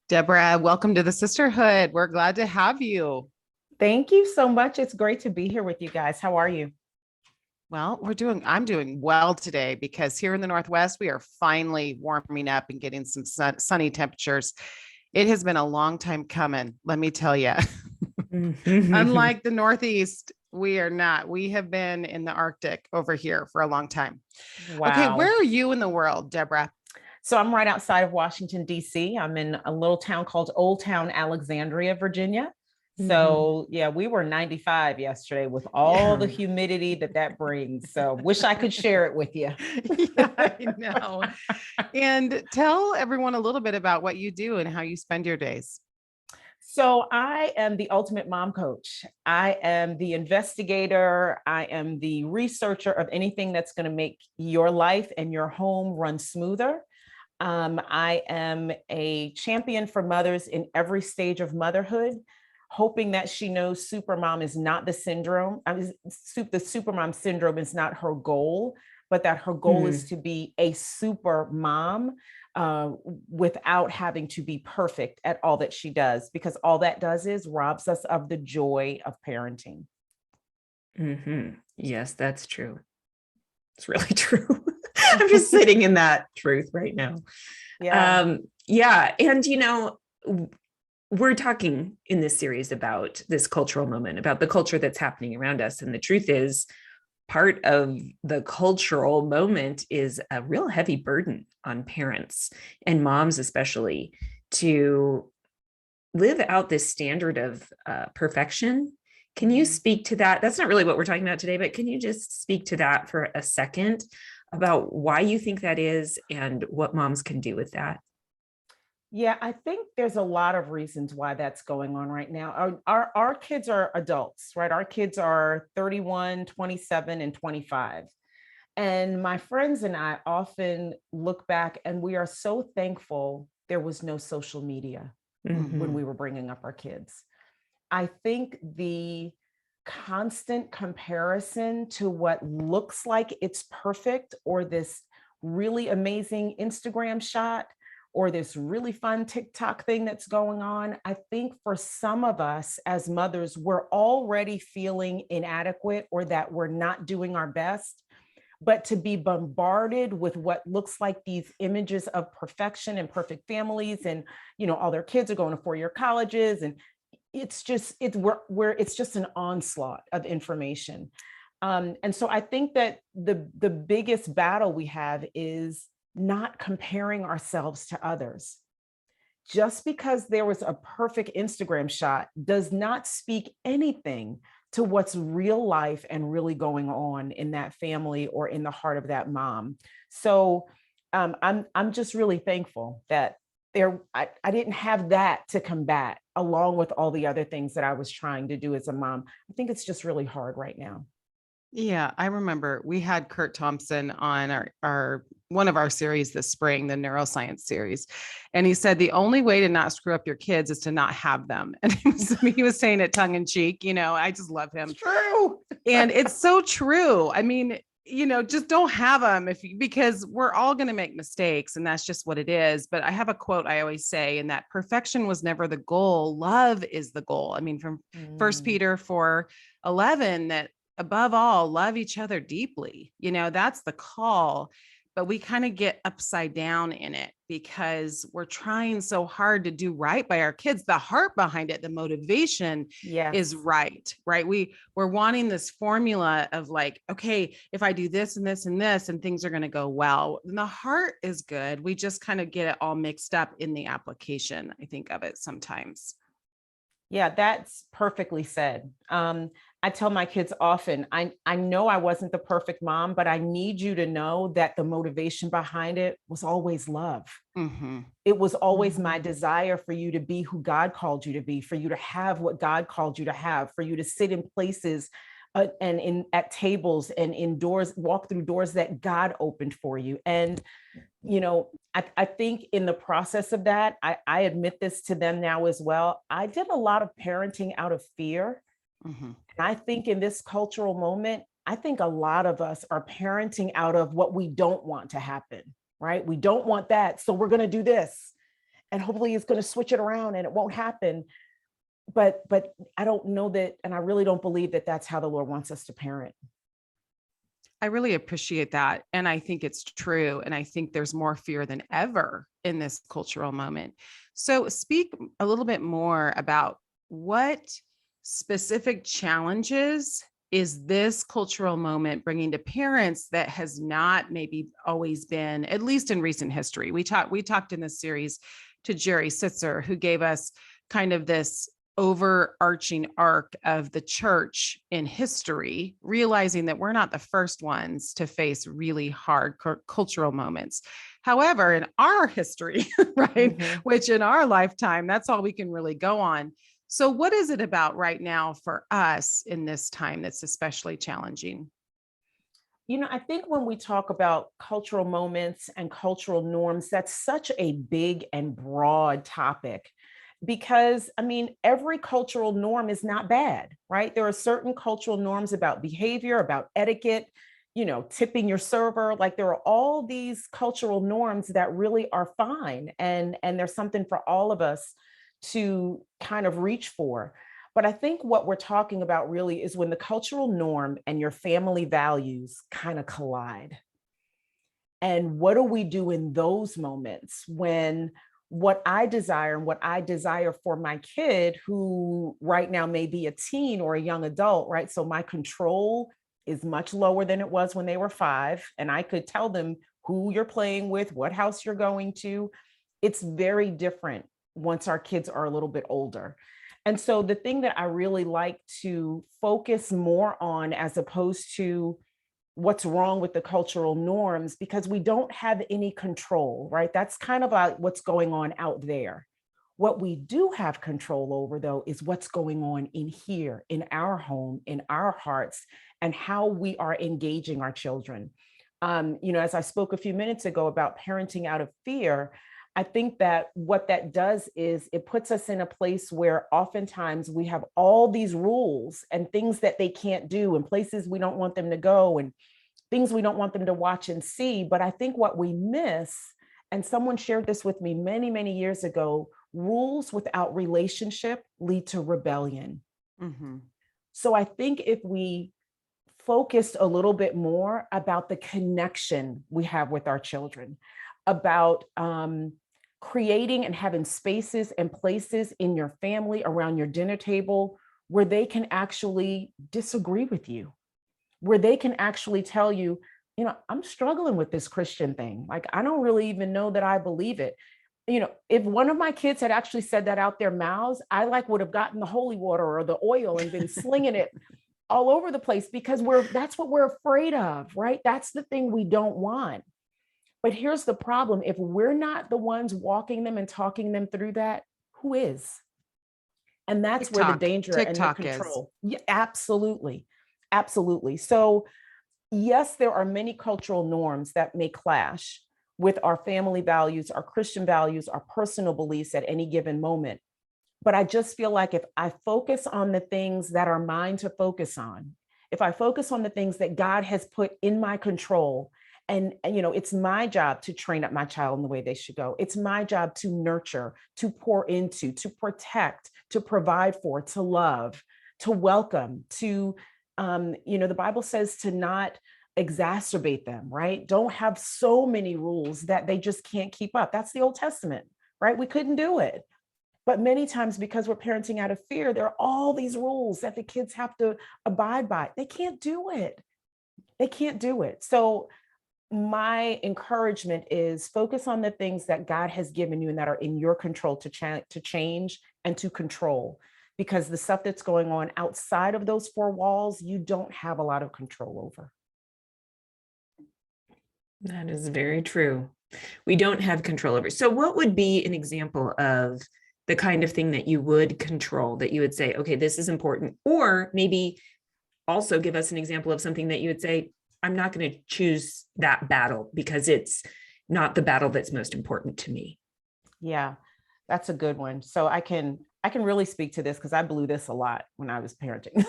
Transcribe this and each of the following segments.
Deborah, welcome to the sisterhood. We're glad to have you. Thank you so much. It's great to be here with you guys. How are you? Well, I'm doing well today because here in the Northwest, we are finally warming up and getting some sunny temperatures. It has been a long time coming, let me tell you. Unlike the Northeast, we are not. We have been in the Arctic over here for a long time. Okay, Wow. where are you in the world, Deborah? So I'm right outside of Washington, D.C. I'm in a little town called Old Town Alexandria, Virginia. Mhm. So yeah, we were 95 yesterday with all Yeah. the humidity that brings. So wish I could share it with you. Yeah, I know. And tell everyone a little bit about what you do and how you spend your days. So I am the ultimate mom coach. I am the investigator. I am the researcher of anything that's going to make your life and your home run smoother. I am a champion for mothers in every stage of motherhood, hoping that she knows supermom is not the syndrome. The supermom syndrome is not her goal, but that her goal is to be a super mom uh, without having to be perfect at all that she does, because all that does is robs us of the joy of parenting. Yes, that's true. It's really true. I'm just sitting in that truth right now. Yeah. Yeah. And, we're talking in this series about this cultural moment, about the culture that's happening around us. And the truth is, part of the cultural moment is a real heavy burden on parents and moms, especially, to live out this standard of perfection. Can you speak to that? That's not really what we're talking about today, but can you just speak to that for a second about why you think that is and what moms can do with that? Yeah, I think there's a lot of reasons why that's going on right now. Our kids are adults, right? Our kids are 31, 27, and 25. And my friends and I often look back and we are so thankful there was no social media when Mhm. we were bringing up our kids. I think the constant comparison to what looks like it's perfect, or this really amazing Instagram shot, or this really fun TikTok thing that's going on. I think for some of us as mothers, we're already feeling inadequate or that we're not doing our best. But to be bombarded with what looks like these images of perfection and perfect families, and all their kids are going to four-year colleges, and it's just an onslaught of information. And so I think that the biggest battle we have is not comparing ourselves to others. Just because there was a perfect Instagram shot does not speak anything to what's real life and really going on in that family or in the heart of that mom. So I'm just really thankful that I didn't have that to combat along with all the other things that I was trying to do as a mom. I think it's just really hard right now. Yeah, I remember we had Kurt Thompson on our one of our series this spring, the neuroscience series. And he said the only way to not screw up your kids is to not have them. And he was saying it tongue in cheek, I just love him. It's true. And it's so true. I mean, just don't have them because we're all going to make mistakes and that's just what it is. But I have a quote I always say, and that perfection was never the goal. Love is the goal. I mean, from First Mm. Peter 4:11, that above all, love each other deeply. That's the call. But we kind of get upside down in it because we're trying so hard to do right by our kids. The heart behind it, the motivation is Yes. right, right? We're wanting this formula of like, okay, if I do this and this and this, and things are going to go well. And the heart is good. We just kind of get it all mixed up in the application, I think, of it sometimes. Yeah, that's perfectly said. I tell my kids often, I know I wasn't the perfect mom, but I need you to know that the motivation behind it was always love. Mm-hmm. It was always my Mm-hmm. desire for you to be who God called you to be, for you to have what God called you to have, for you to sit in places and in at tables and indoors, walk through doors that God opened for you. And I think in the process of that, I admit this to them now as well. I did a lot of parenting out of fear. Mm-hmm. And I think in this cultural moment, I think a lot of us are parenting out of what we don't want to happen, right? We don't want that. So we're going to do this. and hopefully it's going to switch it around and it won't happen. But I don't know that, and I really don't believe that that's how the Lord wants us to parent. I really appreciate that. And I think it's true. And I think there's more fear than ever in this cultural moment. So speak a little bit more about what specific challenges is this cultural moment bringing to parents that has not maybe always been, at least in recent history. We talked in this series to Jerry Sitzer, who gave us kind of this overarching arc of the church in history, realizing that we're not the first ones to face really hard cultural moments. However, in our history, right, which in our lifetime, that's all we can really go on. So what is it about right now for us in this time that's especially challenging? I think when we talk about cultural moments and cultural norms, that's such a big and broad topic. Because every cultural norm is not bad, right? There are certain cultural norms about behavior, about etiquette, tipping your server. Like there are all these cultural norms that really are fine. And there's something for all of us to kind of reach for. But I think what we're talking about really is when the cultural norm and your family values kind of collide. And what do we do in those moments when what I desire and what I desire for my kid, who right now may be a teen or a young adult, right? So my control is much lower than it was when they were 5. And I could tell them who you're playing with, what house you're going to. It's very different once our kids are a little bit older. And so the thing that I really like to focus more on, as opposed to what's wrong with the cultural norms, because we don't have any control, right? That's kind of like what's going on out there. What we do have control over, though, is what's going on in here, in our home, in our hearts, and how we are engaging our children. As I spoke a few minutes ago about parenting out of fear, I think that what that does is it puts us in a place where oftentimes we have all these rules and things that they can't do and places we don't want them to go and things we don't want them to watch and see. But I think what we miss, and someone shared this with me many, many years ago, rules without relationship lead to rebellion. So I think if we focused a little bit more about the connection we have with our children, about creating and having spaces and places in your family around your dinner table where they can actually disagree with you, where they can actually tell you, I'm struggling with this Christian thing. Like, I don't really even know that I believe it. If one of my kids had actually said that out their mouths, I would have gotten the holy water or the oil and been slinging it all over the place, because that's what we're afraid of, right? That's the thing we don't want. But here's the problem. If we're not the ones walking them and talking them through that, who is? And that's where the danger and the control. Yeah, absolutely. Absolutely. So yes, there are many cultural norms that may clash with our family values, our Christian values, our personal beliefs at any given moment. But I just feel like if I focus on the things that are mine to focus on, if I focus on the things that God has put in my control, and it's my job to train up my child in the way they should go. It's my job to nurture, to pour into, to protect, to provide for, to love, to welcome, to, the Bible says to not exacerbate them, right? Don't have so many rules that they just can't keep up. That's the Old Testament, right? We couldn't do it. But many times, because we're parenting out of fear, there are all these rules that the kids have to abide by. They can't do it. They can't do it. So my encouragement is focus on the things that God has given you and that are in your control to change and to control, because the stuff that's going on outside of those 4 walls, you don't have a lot of control over. That is very true. We don't have control over. So what would be an example of the kind of thing that you would control, that you would say, okay, this is important? Or maybe also give us an example of something that you would say, I'm not going to choose that battle because it's not the battle that's most important to me. Yeah, that's a good one. So I can really speak to this because I blew this a lot when I was parenting.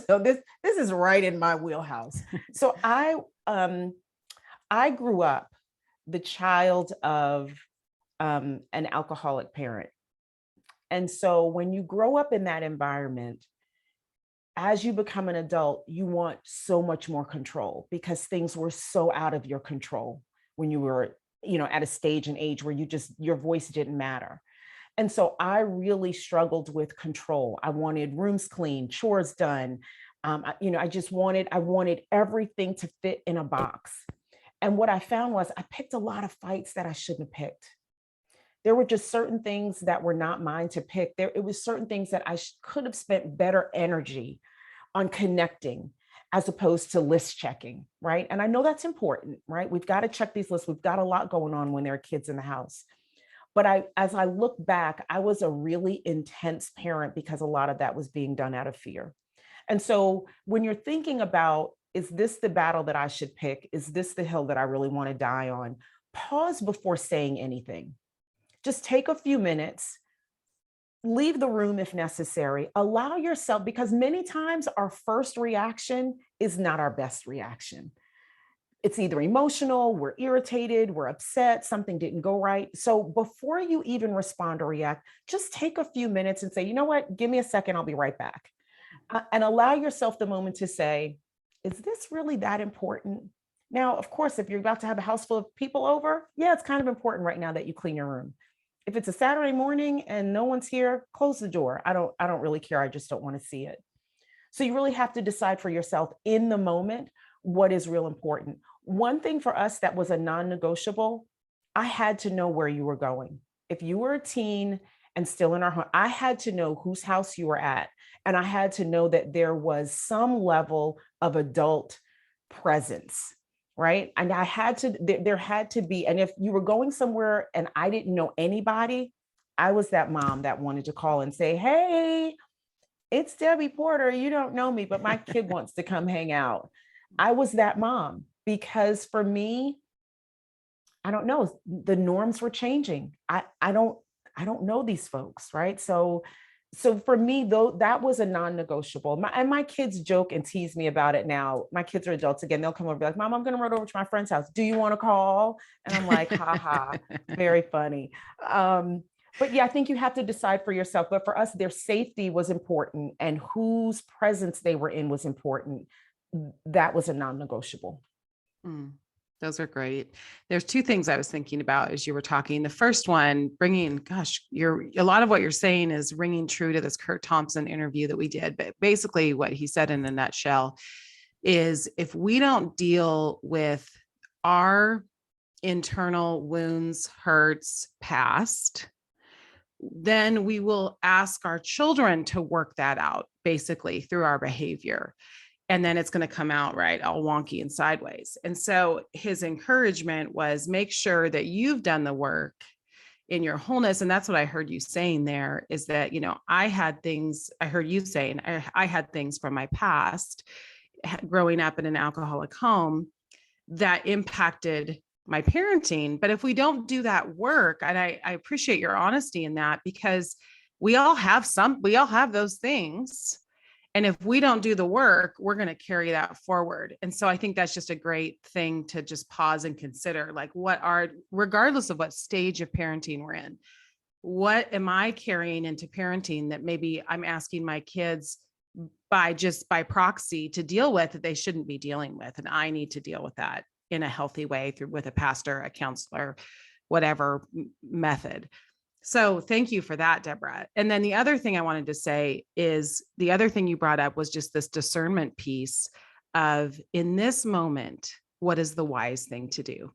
So this is right in my wheelhouse. So I grew up the child of an alcoholic parent. And so when you grow up in that environment, as you become an adult, you want so much more control because things were so out of your control when you were, at a stage and age where your voice didn't matter. And so I really struggled with control. I wanted rooms clean, chores done. I wanted everything to fit in a box. And what I found was I picked a lot of fights that I shouldn't have picked. There were just certain things that were not mine to pick. It was certain things that I could have spent better energy on connecting as opposed to list checking, right? And I know that's important, right? We've got to check these lists. We've got a lot going on when there are kids in the house. But as I look back, I was a really intense parent because a lot of that was being done out of fear. And so when you're thinking about, is this the battle that I should pick? Is this the hill that I really want to die on? Pause before saying anything. Just take a few minutes, leave the room if necessary, allow yourself, because many times our first reaction is not our best reaction. It's either emotional, we're irritated, we're upset, something didn't go right. So before you even respond or react, just take a few minutes and say, you know what, give me a second, I'll be right back. And allow yourself the moment to say, is this really that important? Now, of course, if you're about to have a house full of people over, yeah, it's kind of important right now that you clean your room. If it's a Saturday morning and no one's here, close the door. I don't really care. I just don't want to see it. So you really have to decide for yourself in the moment what is real important. One thing for us that was a non-negotiable, I had to know where you were going. If you were a teen and still in our home, I had to know whose house you were at. And I had to know that there was some level of adult presence, right? And there had to be, and if you were going somewhere and I didn't know anybody, I was that mom that wanted to call and say, hey, it's Debbie Porter. You don't know me, but my kid wants to come hang out. I was that mom because for me, I don't know, the norms were changing. I don't know these folks, right? So for me, though, that was a non-negotiable. And my kids joke and tease me about it now. My kids are adults again. They'll come over and be like, Mom, I'm going to run over to my friend's house. Do you want to call? And I'm like, ha, very funny. But yeah, I think you have to decide for yourself. But for us, their safety was important and whose presence they were in was important. That was a non-negotiable. Those are great. There's two things I was thinking about as you were talking. The first one, a lot of what you're saying is ringing true to this Kurt Thompson interview that we did. But basically what he said in a nutshell is if we don't deal with our internal wounds, hurts, past, then we will ask our children to work that out basically through our behavior. And then it's going to come out right, all wonky and sideways. And so his encouragement was make sure that you've done the work in your wholeness. And that's what I heard you saying there is that, I heard you saying, I had things from my past growing up in an alcoholic home that impacted my parenting. But if we don't do that work, and I appreciate your honesty in that, because we all have those things. And if we don't do the work, we're going to carry that forward. And so I think that's just a great thing to just pause and consider, like regardless of what stage of parenting we're in, what am I carrying into parenting that maybe I'm asking my kids by proxy to deal with that they shouldn't be dealing with. And I need to deal with that in a healthy way with a pastor, a counselor, whatever method. So thank you for that, Deborah. And then the other thing I wanted to say is the other thing you brought up was just this discernment piece of in this moment, what is the wise thing to do?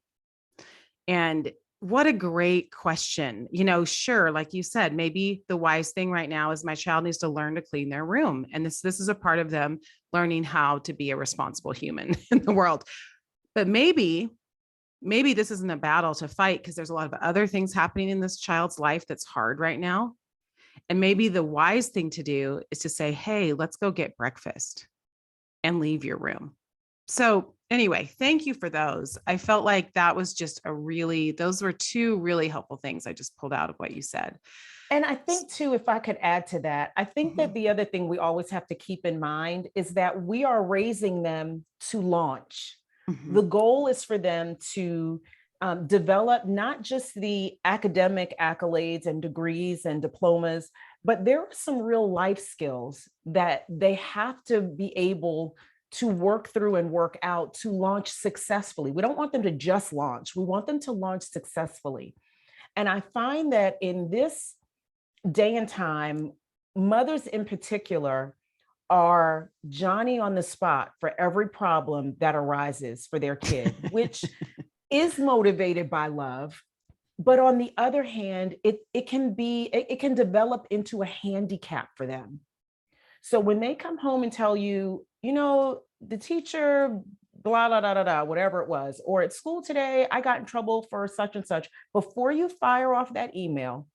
And what a great question. Sure, like you said, maybe the wise thing right now is my child needs to learn to clean their room. And this is a part of them learning how to be a responsible human in the world. But maybe this isn't a battle to fight because there's a lot of other things happening in this child's life that's hard right now. And maybe the wise thing to do is to say, hey, let's go get breakfast and leave your room. So anyway, thank you for those. I felt like that was just those were two really helpful things I just pulled out of what you said. And I think too, if I could add to that, I think that the other thing we always have to keep in mind is that we are raising them to launch. The goal is for them to develop not just the academic accolades and degrees and diplomas, but there are some real life skills that they have to be able to work through and work out to launch successfully. We don't want them to just launch, we want them to launch successfully. And I find that in this day and time, mothers in particular are Johnny on the spot for every problem that arises for their kid, which is motivated by love. But on the other hand, it can develop into a handicap for them. So when they come home and tell you, the teacher, blah, blah, blah, blah, blah, whatever it was, or at school today, I got in trouble for such and such, before you fire off that email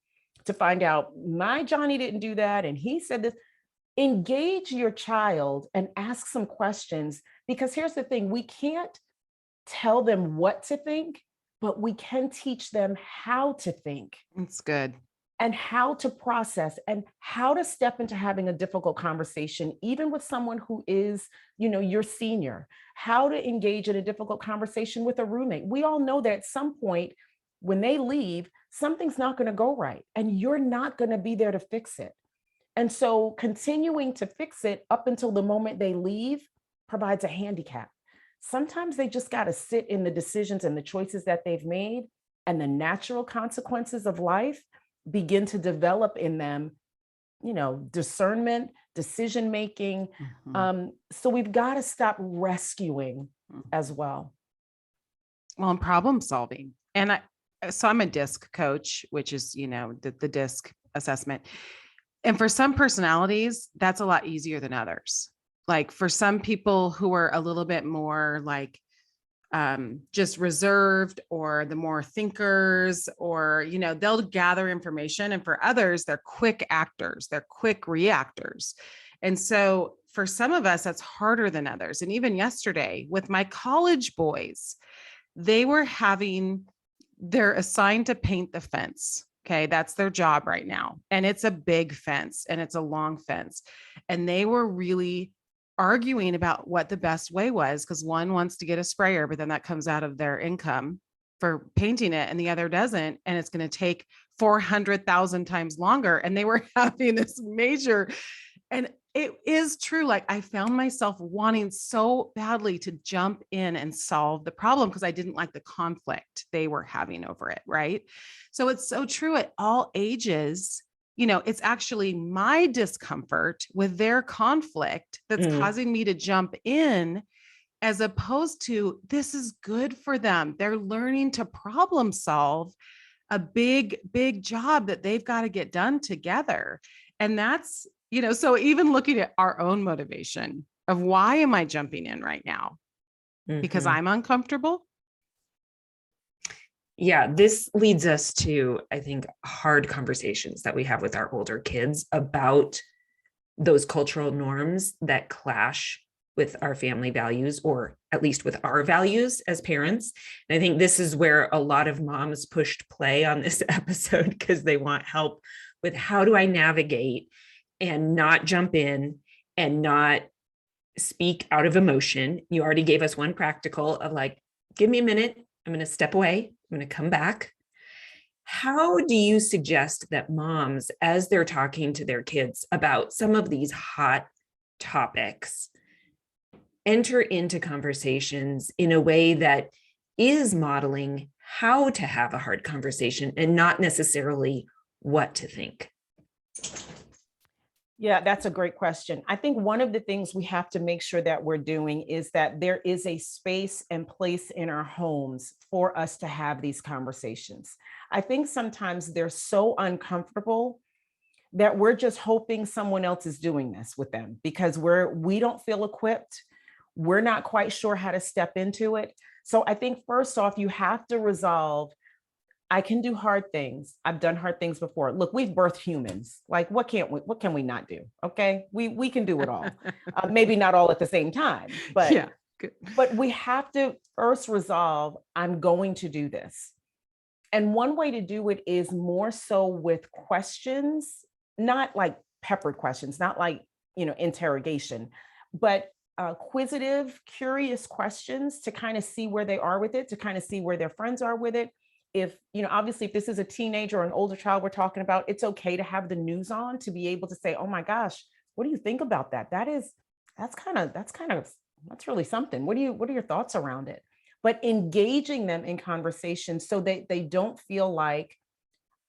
to find out my Johnny didn't do that and he said this, engage your child and ask some questions. Because here's the thing, we can't tell them what to think, but we can teach them how to think. It's good. And how to process and how to step into having a difficult conversation, even with someone who is, your senior, how to engage in a difficult conversation with a roommate. We all know that at some point when they leave, something's not going to go right and you're not going to be there to fix it. And so continuing to fix it up until the moment they leave provides a handicap. Sometimes they just got to sit in the decisions and the choices that they've made, and the natural consequences of life begin to develop in them, discernment, decision making. So we've got to stop rescuing as well. Well, and problem solving. And I'm a DISC coach, which is, the DISC assessment. And for some personalities, that's a lot easier than others. Like for some people who are a little bit more like just reserved, or the more thinkers, or, they'll gather information. And for others, they're quick actors, they're quick reactors. And so for some of us, that's harder than others. And even yesterday with my college boys, they're assigned to paint the fence. Okay. That's their job right now. And it's a big fence and it's a long fence. And they were really arguing about what the best way was, because one wants to get a sprayer, but then that comes out of their income for painting it and the other doesn't. And it's going to take 400,000 times longer. And they were having this major, and it is true. Like I found myself wanting so badly to jump in and solve the problem because I didn't like the conflict they were having over it. Right. So it's so true at all ages. It's actually my discomfort with their conflict that's causing me to jump in, as opposed to this is good for them. They're learning to problem solve a big, big job that they've got to get done together. And that's, so even looking at our own motivation of why am I jumping in right now? Because I'm uncomfortable. Yeah, this leads us to, I think, hard conversations that we have with our older kids about those cultural norms that clash with our family values, or at least with our values as parents. And I think this is where a lot of moms pushed play on this episode, because they want help with how do I navigate and not jump in and not speak out of emotion. You already gave us one practical of like, give me a minute, I'm going to step away, I'm going to come back. How do you suggest that moms, as they're talking to their kids about some of these hot topics, enter into conversations in a way that is modeling how to have a hard conversation and not necessarily what to think? Yeah, that's a great question. I think one of the things we have to make sure that we're doing is that there is a space and place in our homes for us to have these conversations. I think sometimes they're so uncomfortable that we're just hoping someone else is doing this with them, because we don't feel equipped. We're not quite sure how to step into it. So I think first off, you have to resolve, I can do hard things. I've done hard things before. Look, we've birthed humans. Like, what can we not do? Okay. We can do it all. Maybe not all at the same time, but, Yeah, good. But we have to first resolve, I'm going to do this. And one way to do it is more so with questions, not like peppered questions, not like, interrogation, but quizzitive, curious questions to kind of see where they are with it, to kind of see where their friends are with it. If, obviously, if this is a teenager or an older child we're talking about, it's okay to have the news on to be able to say, oh my gosh, what do you think about that? That's really something. What are your thoughts around it? But engaging them in conversation so that they don't feel like,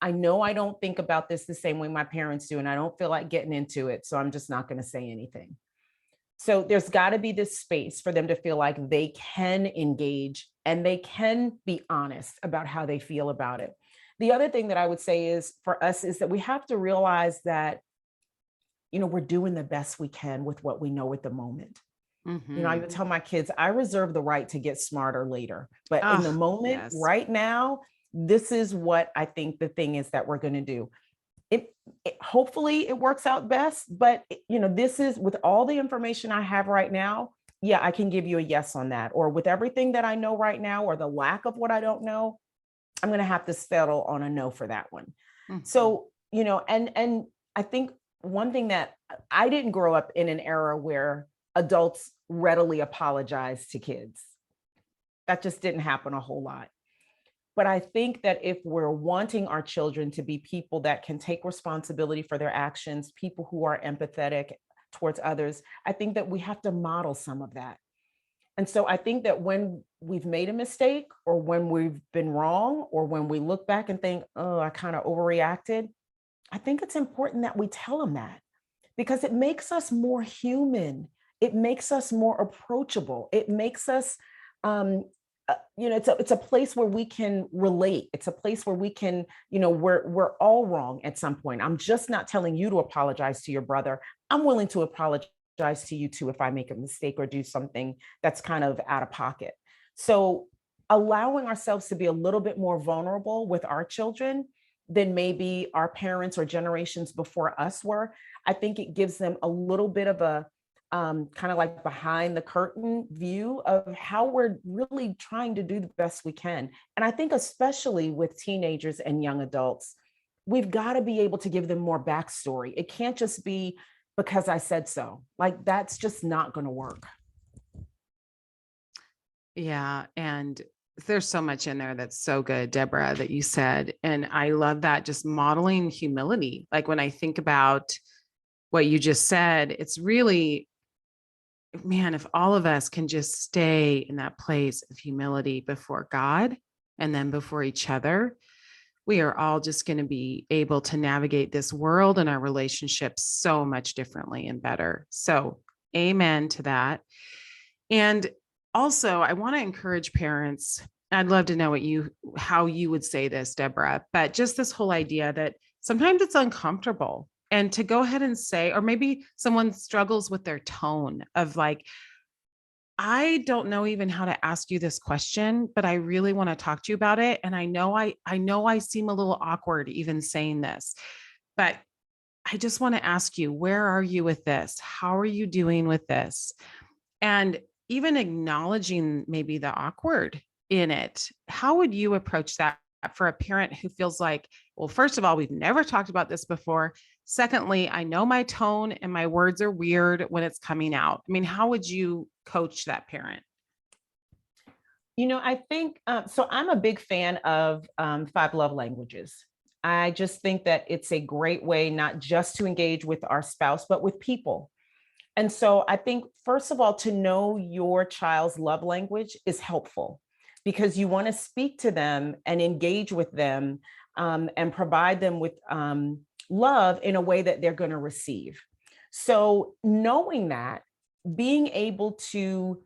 I know I don't think about this the same way my parents do, and I don't feel like getting into it, so I'm just not going to say anything. So there's got to be this space for them to feel like they can engage and they can be honest about how they feel about it. The other thing that I would say is for us is that we have to realize that, we're doing the best we can with what we know at the moment. I would tell my kids, I reserve the right to get smarter later, but in the moment, yes. right now, this is what I think the thing is that we're going to do. It hopefully it works out best, but this is with all the information I have right now. Yeah, I can give you a yes on that. Or with everything that I know right now, or the lack of what I don't know, I'm going to have to settle on a no for that one. So, and I think one thing that I didn't grow up in an era where adults readily apologize to kids. That just didn't happen a whole lot. But I think that if we're wanting our children to be people that can take responsibility for their actions, people who are empathetic towards others, I think that we have to model some of that. And so I think that when we've made a mistake, or when we've been wrong, or when we look back and think, oh, I kind of overreacted, I think it's important that we tell them that, because it makes us more human. It makes us more approachable. It makes us, it's a place where we can relate. It's a place where we can, we're all wrong at some point. I'm just not telling you to apologize to your brother. I'm willing to apologize to you too if I make a mistake or do something that's kind of out of pocket. So allowing ourselves to be a little bit more vulnerable with our children than maybe our parents or generations before us were, I think it gives them a little bit of a kind of like behind the curtain view of how we're really trying to do the best we can. And I think especially with teenagers and young adults, we've got to be able to give them more backstory. It can't just be because I said so. Like, that's just not going to work. Yeah. And there's so much in there that's so good, Deborah, that you said. And I love that, just modeling humility. Like when I think about what you just said, it's really, man, if all of us can just stay in that place of humility before God and then before each other, we are all just going to be able to navigate this world and our relationships so much differently and better. So, amen to that. And also, I want to encourage parents. I'd love to know how you would say this, Deborah, but just this whole idea that sometimes it's uncomfortable, and to go ahead and say, or maybe someone struggles with their tone of like, I don't know even how to ask you this question, but I really want to talk to you about it. And I know I seem a little awkward even saying this, but I just want to ask you, where are you with this? How are you doing with this? And even acknowledging maybe the awkward in it. How would you approach that for a parent who feels like, well, first of all, we've never talked about this before. Secondly, I know my tone and my words are weird when it's coming out. I mean, how would you coach that parent? I think, so I'm a big fan of 5 love languages. I just think that it's a great way, not just to engage with our spouse, but with people. And so I think, first of all, to know your child's love language is helpful, because you want to speak to them and engage with them, and provide them with love in a way that they're going to receive. So knowing that, being able to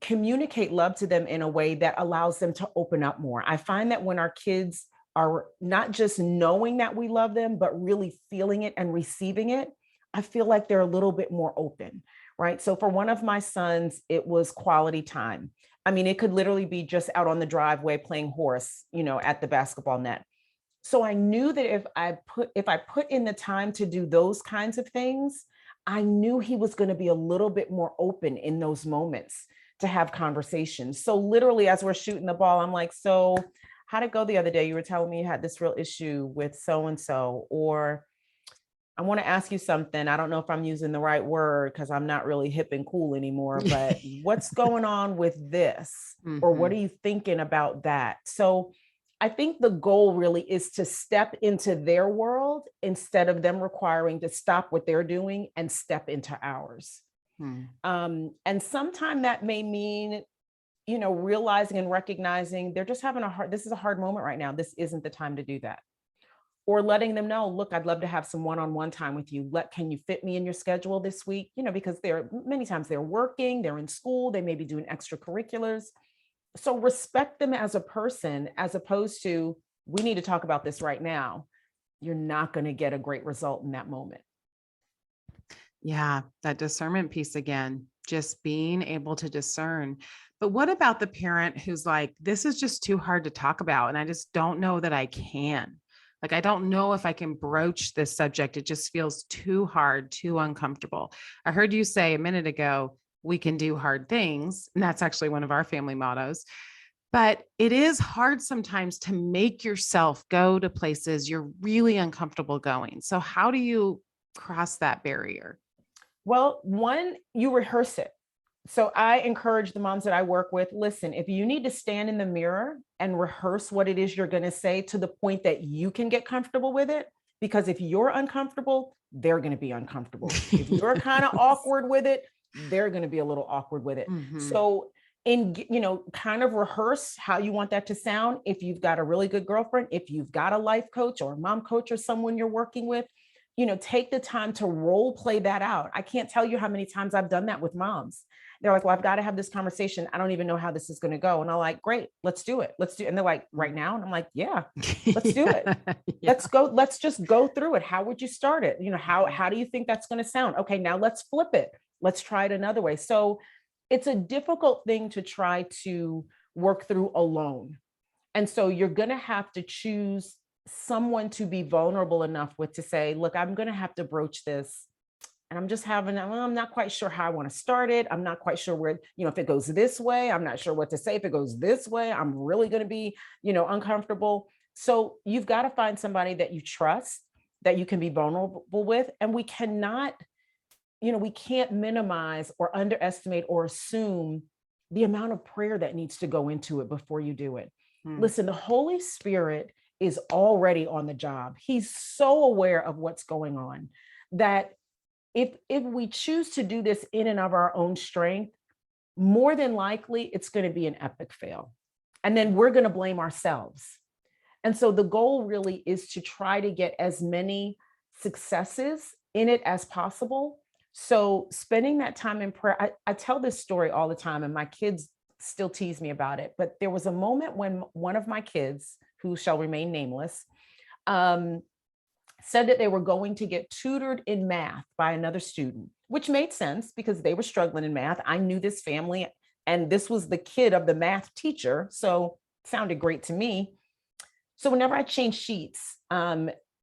communicate love to them in a way that allows them to open up more. I find that when our kids are not just knowing that we love them, but really feeling it and receiving it, I feel like they're a little bit more open, right? So for one of my sons, it was quality time. I mean, it could literally be just out on the driveway playing horse, at the basketball net. So I knew that if I put in the time to do those kinds of things, I knew he was going to be a little bit more open in those moments to have conversations. So literally, as we're shooting the ball, I'm like, so how'd it go the other day? You were telling me you had this real issue with so-and-so, or I want to ask you something. I don't know if I'm using the right word because I'm not really hip and cool anymore, but what's going on with this? Or what are you thinking about that? So I think the goal really is to step into their world instead of them requiring to stop what they're doing and step into ours. And sometimes that may mean, realizing and recognizing they're just having this is a hard moment right now. This isn't the time to do that. Or letting them know, look, I'd love to have some one-on-one time with you. Can you fit me in your schedule this week? Because many times they're working, they're in school, they may be doing extracurriculars. So respect them as a person, as opposed to, we need to talk about this right now. You're not going to get a great result in that moment. Yeah, that discernment piece again, just being able to discern. But what about the parent who's like, this is just too hard to talk about, and I just don't know that I can. Like, I don't know if I can broach this subject. It just feels too hard, too uncomfortable. I heard you say a minute ago, we can do hard things. And that's actually one of our family mottos. But it is hard sometimes to make yourself go to places you're really uncomfortable going. So how do you cross that barrier? Well, one, you rehearse it. So I encourage the moms that I work with, listen, if you need to stand in the mirror and rehearse what it is you're going to say to the point that you can get comfortable with it, because if you're uncomfortable, they're going to be uncomfortable. If you're kind of awkward with it, they're going to be a little awkward with it. So kind of rehearse how you want that to sound. If you've got a really good girlfriend, if you've got a life coach or a mom coach or someone you're working with, take the time to role play that out. I can't tell you how many times I've done that with moms. They're like, well, I've got to have this conversation. I don't even know how this is going to go. And I'm like, great, let's do it. Let's do it. And they're like, right now? And I'm like, yeah, let's do it. Let's go. Let's just go through it. How would you start it? How do you think that's going to sound? Okay, now let's flip it. Let's try it another way. So it's a difficult thing to try to work through alone. And so you're going to have to choose someone to be vulnerable enough with to say, look, I'm going to have to broach this. And I'm not quite sure how I want to start it. I'm not quite sure where, if it goes this way, I'm not sure what to say. If it goes this way, I'm really going to be, uncomfortable. So you've got to find somebody that you trust, that you can be vulnerable with. And we can't minimize or underestimate or assume the amount of prayer that needs to go into it before you do it. Listen, the Holy Spirit is already on the job. He's so aware of what's going on that if we choose to do this in and of our own strength, more than likely it's going to be an epic fail. And then we're going to blame ourselves. And so the goal really is to try to get as many successes in it as possible. So spending that time in prayer, I tell this story all the time, and my kids still tease me about it. But there was a moment when one of my kids, who shall remain nameless, said that they were going to get tutored in math by another student, which made sense because they were struggling in math. I knew this family, and this was the kid of the math teacher. So it sounded great to me. So whenever I change sheets,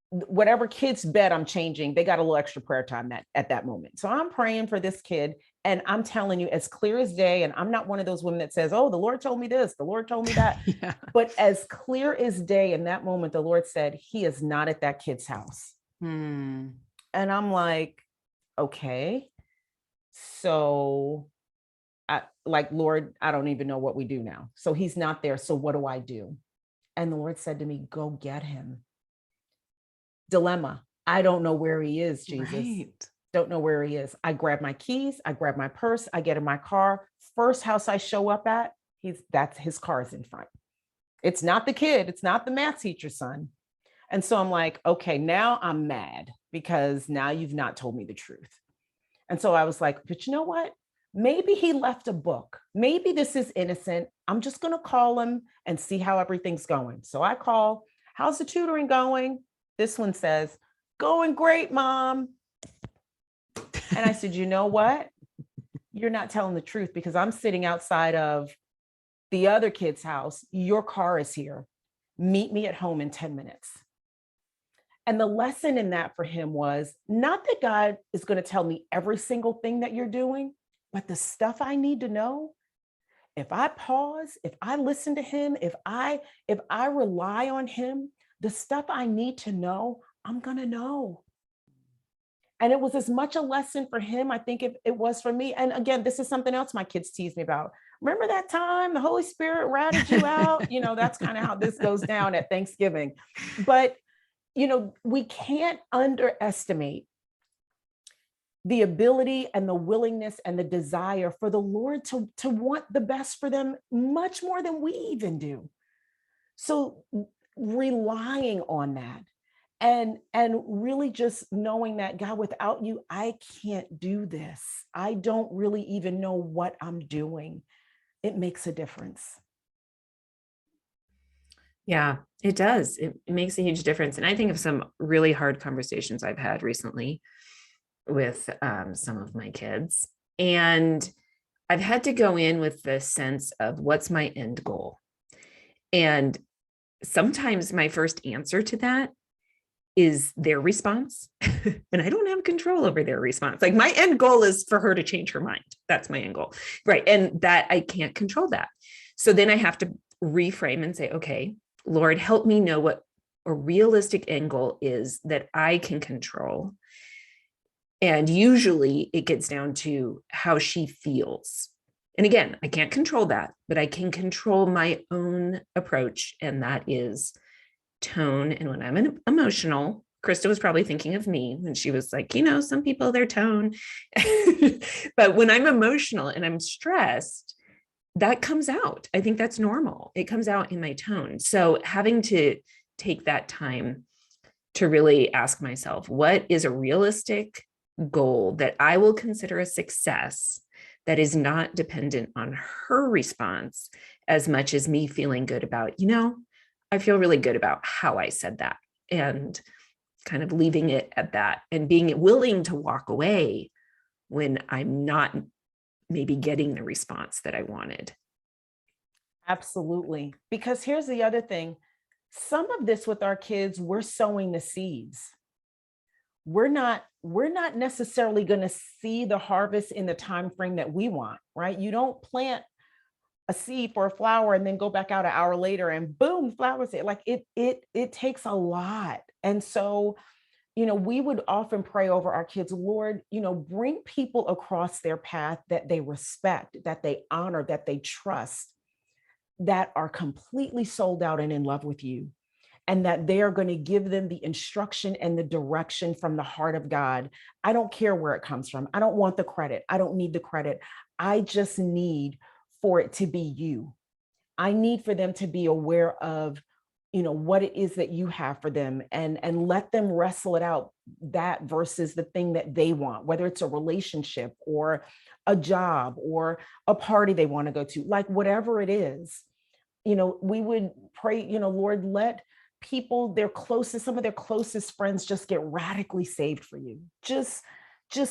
whatever kid's bed I'm changing, they got a little extra prayer time at that moment. So I'm praying for this kid, and I'm telling you, as clear as day, and I'm not one of those women that says, oh, the Lord told me this, the Lord told me that. Yeah. But as clear as day in that moment, the Lord said, he is not at that kid's house. And I'm like, okay. So Lord, I don't even know what we do now. So he's not there. So what do I do? And the Lord said to me, go get him. Dilemma. I don't know where he is, Jesus. Right. Don't know where he is. I grab my keys, I grab my purse, I get in my car. First house I show up at, that's his car's in front. It's not the kid, it's not the math teacher's son. And so I'm like, okay, now I'm mad because now you've not told me the truth. And so I was like, but you know what? Maybe he left a book. Maybe this is innocent. I'm just going to call him and see how everything's going. So I call, how's the tutoring going? This one says, going great, Mom. And I said, you know what? You're not telling the truth because I'm sitting outside of the other kid's house. Your car is here. Meet me at home in 10 minutes. And the lesson in that for him was not that God is going to tell me every single thing that you're doing, but the stuff I need to know. If I pause, if I listen to him, if I rely on him, the stuff I need to know, I'm going to know. And it was as much a lesson for him, I think it was for me. And again, this is something else my kids tease me about. Remember that time the Holy Spirit ratted you out? That's kind of how this goes down at Thanksgiving. But, we can't underestimate the ability and the willingness and the desire for the Lord to want the best for them much more than we even do. So relying on that and really just knowing that, God, without you, I can't do this. I don't really even know what I'm doing. It makes a difference. Yeah, it does. It makes a huge difference. And I think of some really hard conversations I've had recently with some of my kids. And I've had to go in with the sense of what's my end goal. And sometimes my first answer to that is their response. And I don't have control over their response. Like my end goal is for her to change her mind. That's my end goal. Right. And that I can't control that. So then I have to reframe and say, okay, Lord, help me know what a realistic end goal is that I can control. And usually it gets down to how she feels. And again, I can't control that, but I can control my own approach. And that is tone. And when I'm emotional, Krista was probably thinking of me when she was like, some people, their tone. But when I'm emotional and I'm stressed, that comes out. I think that's normal. It comes out in my tone. So having to take that time to really ask myself, what is a realistic goal that I will consider a success that is not dependent on her response as much as me feeling good about, I feel really good about how I said that, and kind of leaving it at that and being willing to walk away when I'm not maybe getting the response that I wanted. Absolutely. Because here's the other thing. Some of this with our kids, we're sowing the seeds. We're not necessarily going to see the harvest in the time frame that we want, right? You don't plant a seed for a flower and then go back out an hour later and boom, flowers. Like it takes a lot. And so, we would often pray over our kids, Lord, bring people across their path that they respect, that they honor, that they trust, that are completely sold out and in love with you, and that they are going to give them the instruction and the direction from the heart of God. I don't care where it comes from. I don't want the credit. I don't need the credit. I just need for it to be you. I need for them to be aware of, what it is that you have for them, and let them wrestle it out, that versus the thing that they want, whether it's a relationship or a job or a party they want to go to, like whatever it is. We would pray, Lord, let people, some of their closest friends just get radically saved for you, just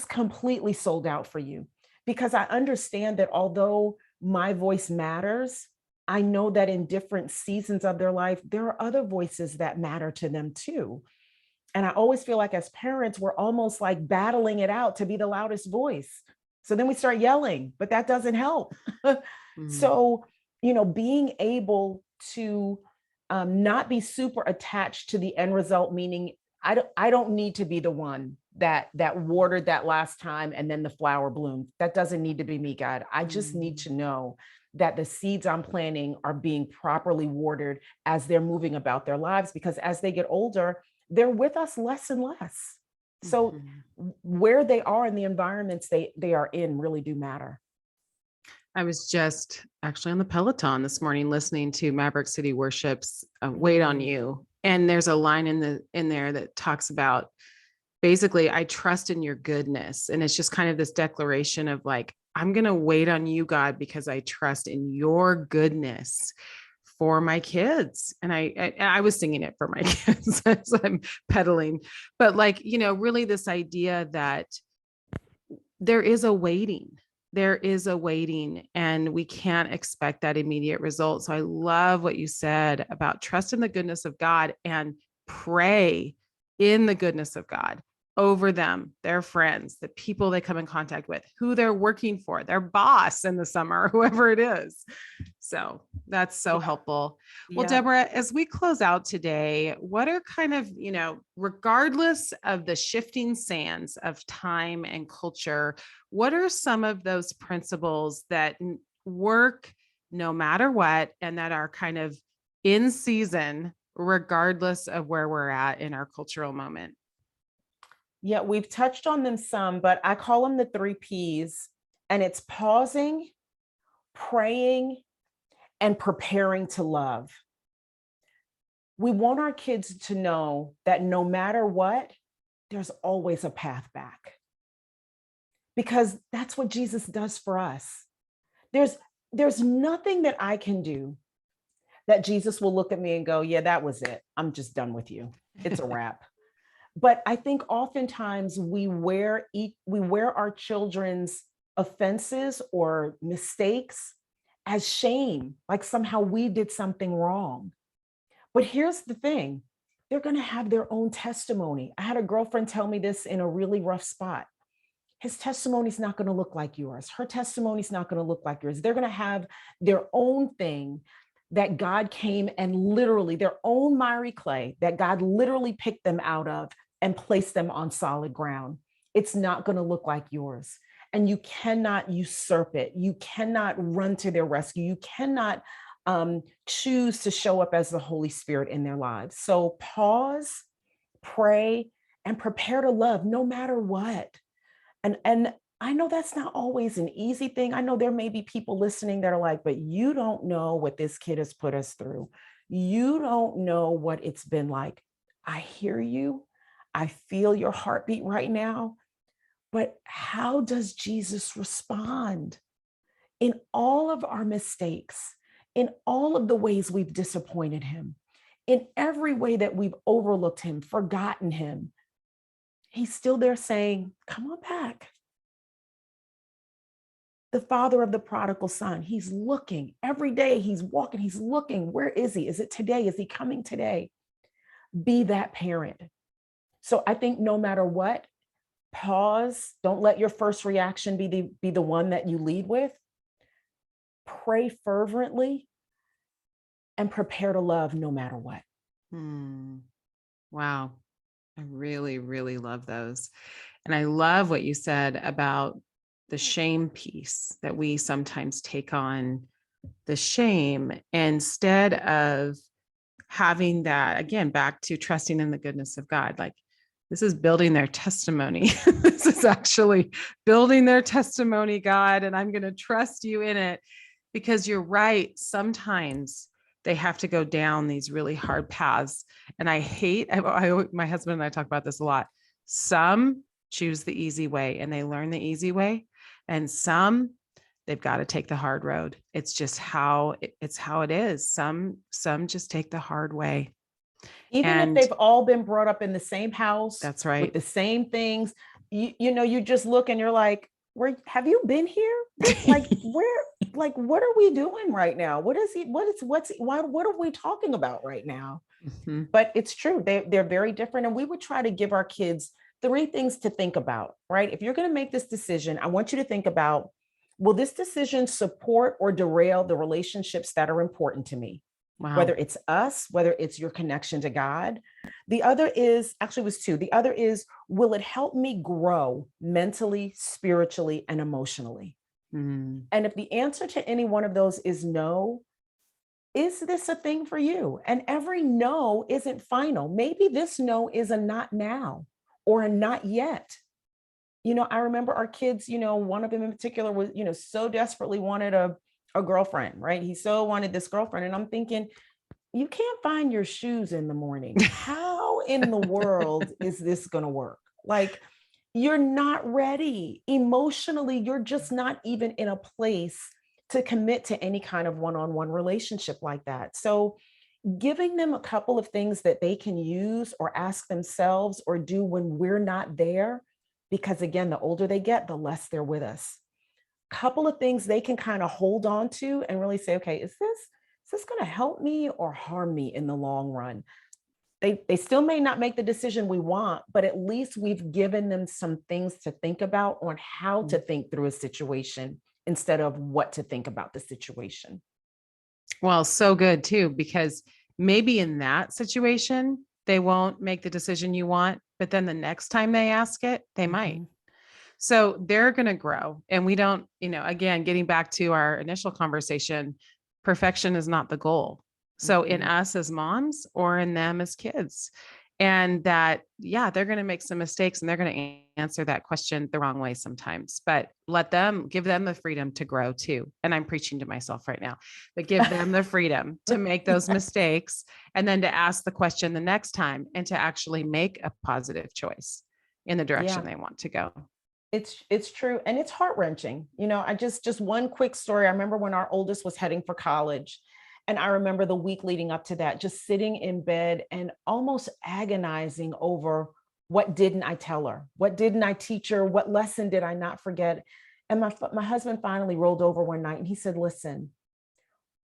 completely sold out for you. Because I understand that although my voice matters, I know that in different seasons of their life, there are other voices that matter to them too. And I always feel like as parents, we're almost like battling it out to be the loudest voice. So then we start yelling, but that doesn't help. So, being able to not be super attached to the end result, meaning I don't need to be the one that watered that last time and then the flower bloomed. That doesn't need to be me, God. I just need to know that the seeds I'm planting are being properly watered as they're moving about their lives, because as they get older, they're with us less and less. So where they are in the environments they are in really do matter. I was just actually on the Peloton this morning listening to Maverick City Worship's Wait on You. And there's a line in there that talks about basically, I trust in your goodness. And it's just kind of this declaration of like, I'm going to wait on you, God, because I trust in your goodness for my kids. And I was singing it for my kids as I'm pedaling, but like, really this idea that there is a waiting and we can't expect that immediate result. So I love what you said about trust in the goodness of God and pray in the goodness of God. over them, their friends, the people they come in contact with, who they're working for, their boss in the summer, whoever it is. So that's so helpful. Well, Yeah. Deborah, as we close out today, what are kind of, regardless of the shifting sands of time and culture, what are some of those principles that work no matter what, and that are kind of in season, regardless of where we're at in our cultural moment? Yeah, we've touched on them some, but I call them the 3 Ps, and it's pausing, praying, and preparing to love. We want our kids to know that no matter what, there's always a path back, because that's what Jesus does for us. There's nothing that I can do that Jesus will look at me and go, yeah, that was it. I'm just done with you. It's a wrap. But I think oftentimes we wear our children's offenses or mistakes as shame, like somehow we did something wrong. But here's the thing, they're going to have their own testimony. I had a girlfriend tell me this in a really rough spot. His testimony's not going to look like yours. Her testimony's not going to look like yours. They're going to have their own thing that God came and literally, their own miry clay that God literally picked them out of and placed them on solid ground. It's not going to look like yours. And you cannot usurp it. You cannot run to their rescue. You cannot choose to show up as the Holy Spirit in their lives. So pause, pray, and prepare to love no matter what. And I know that's not always an easy thing. I know there may be people listening that are like, but you don't know what this kid has put us through. You don't know what it's been like. I hear you. I feel your heartbeat right now. But how does Jesus respond? In all of our mistakes, in all of the ways we've disappointed him, in every way that we've overlooked him, forgotten him, he's still there saying, come on back. The father of the prodigal son, he's looking every day. He's walking, he's looking. Where is he? Is it today? Is he coming today? Be that parent. So I think no matter what, pause. Don't let your first reaction be the one that you lead with. Pray fervently and prepare to love no matter what. Wow. I really, really love those. And I love what you said about the shame piece, that we sometimes take on the shame instead of having that, again, back to trusting in the goodness of God. Like, this is building their testimony. This is actually building their testimony, God, and I'm going to trust you in it, because you're right. Sometimes they have to go down these really hard paths. And I my husband and I talk about this a lot. Some choose the easy way and they learn the easy way. And some, they've got to take the hard road. It's just how it is. Some just take the hard way. Even if they've all been brought up in the same house, that's right, with the same things, you just look and you're like, where have you been here? Like, what are we doing right now? What are we talking about right now? Mm-hmm. But it's true. They're very different. And we would try to give our kids 3 things to think about, right? If you're going to make this decision, I want you to think about, will this decision support or derail the relationships that are important to me? Wow. Whether it's us, whether it's your connection to God. The other is, actually it was 2. The other is, will it help me grow mentally, spiritually, and emotionally? And if the answer to any one of those is no, is this a thing for you? And every no isn't final. Maybe this no is a not now or a not yet. I remember our kids, one of them in particular was, so desperately wanted a girlfriend, right? He so wanted this girlfriend. And I'm thinking, you can't find your shoes in the morning. How in the world is this going to work? Like, you're not ready. Emotionally, you're just not even in a place to commit to any kind of one-on-one relationship like that. So giving them a couple of things that they can use or ask themselves or do when we're not there, because again, the older they get, the less they're with us. Couple of things they can kind of hold on to and really say, okay, is this going to help me or harm me in the long run? they still may not make the decision we want, but at least we've given them some things to think about on how to think through a situation instead of what to think about the situation. Well, so good too, because maybe in that situation, they won't make the decision you want, but then the next time they ask it, they might. So they're going to grow. And we don't, again, getting back to our initial conversation, perfection is not the goal. So in us as moms or in them as kids. And that, yeah, they're going to make some mistakes and they're going to answer that question the wrong way sometimes, but give them the freedom to grow too. And I'm preaching to myself right now, but give them the freedom to make those mistakes and then to ask the question the next time and to actually make a positive choice in the direction they want to go. It's true. And it's heart-wrenching. I just one quick story. I remember when our oldest was heading for college. And I remember the week leading up to that, just sitting in bed and almost agonizing over what didn't I tell her? What didn't I teach her? What lesson did I not forget? And my husband finally rolled over one night and he said, listen,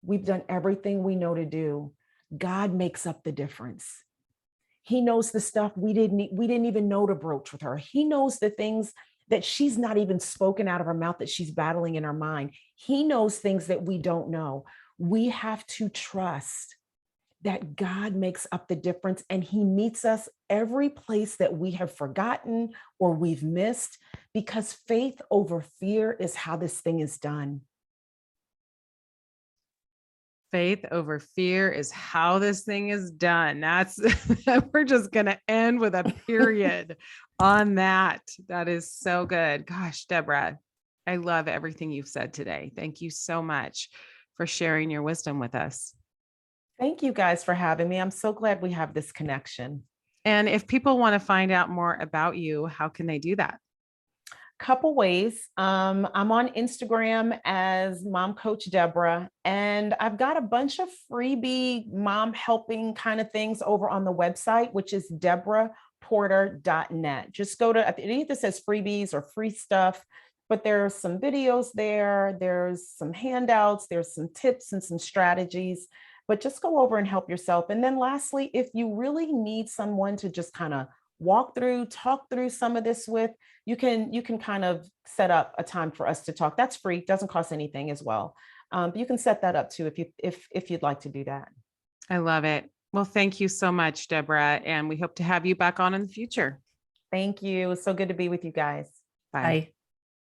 we've done everything we know to do. God makes up the difference. He knows the stuff we didn't even know to broach with her. He knows the things that she's not even spoken out of her mouth that she's battling in her mind. He knows things that we don't know. We have to trust that God makes up the difference and he meets us every place that we have forgotten or we've missed, because faith over fear is how this thing is done. Faith over fear is how this thing is done. We're just going to end with a period on that. That is so good. Gosh, Deborah, I love everything you've said today. Thank you so much for sharing your wisdom with us. Thank you guys for having me. I'm so glad we have this connection. And if people want to find out more about you, how can they do that? Couple ways. I'm on Instagram as Mom Coach Deborah, and I've got a bunch of freebie mom helping kind of things over on the website, which is deborahporter.net. Just go to, it either says freebies or free stuff, but there's some videos there. There's some handouts. There's some tips and some strategies, but just go over and help yourself. And then lastly, if you really need someone to just kind of talk through some of this with, you can kind of set up a time for us to talk. That's free, doesn't cost anything as well. But you can set that up too if you'd like to do that. I love it. Well, thank you so much, Deborah. And we hope to have you back on in the future. Thank you. It's so good to be with you guys. Bye. Bye.